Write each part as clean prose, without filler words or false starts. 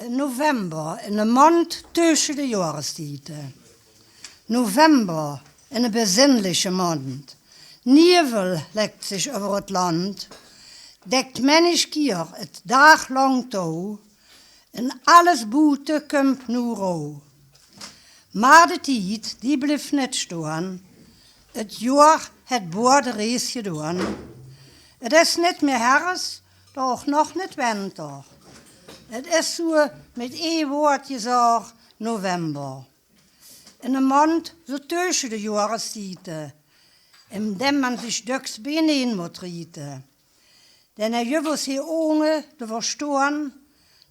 November, in de mond tussen de jahrestieten. November, in een besinnliche mond. Nevel legt sich over het land. Dekt menisch kier het daglang touw. En alles boete komt nu rouw. Maar de tijd, die bleef net staan. Het jaar het boorde reis gedaan. Het is niet meer herfst, doch nog niet winter. Het is zo met één woord gezegd november. In een maand zo tussen de jahrestieten, in dem man zich duks beneen moet rieten. Denn juwels hier ogen te verstaan,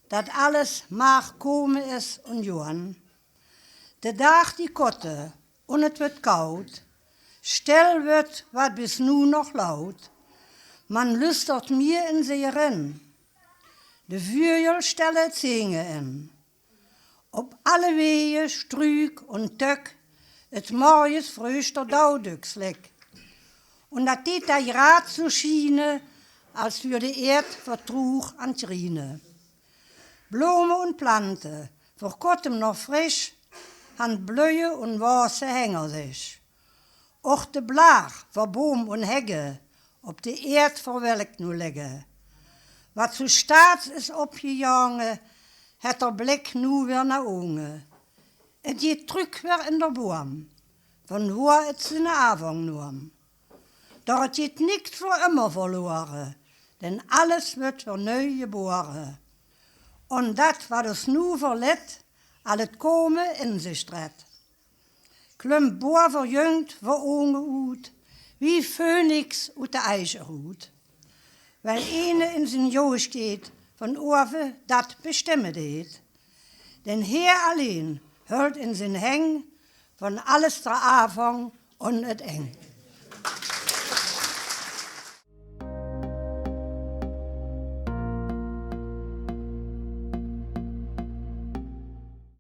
dat alles maar komen is en johan. De dag die kotte, en het wordt koud, stil wordt wat bis nu nog luid. Man lustert mir in zich in. De vuurjel stellen het zingen in. Op alle wegen, struik en tuk, het morgens vreugder dauwdukslik. En dat dit daar graad zo schiene, als voor de eerd vertroeg aan het rienen. Bloemen en planten, voor kortem nog frisch, han blühe en warse henger zich. Och de blaar voor boom en hegge, op de eerd voor welk nu liggen. Wat zo staat is opgejangen, het er blik nu weer naar ogen. Het je terug weer in de boom, van waar het zijn avond nam. Doch het je niet voor immer verloren, denn alles wordt weer nieuw geboren. En dat wat ons nu verlet, al het komen in zich stret. Klum boer verjungt voor ogen uit, wie Phoenix uit de ijzerhoed. Weil ene in zijn joos steht, van oven dat bestemmen deed. Den Heer alleen hult in zijn heng, van alles ter avond en het eng.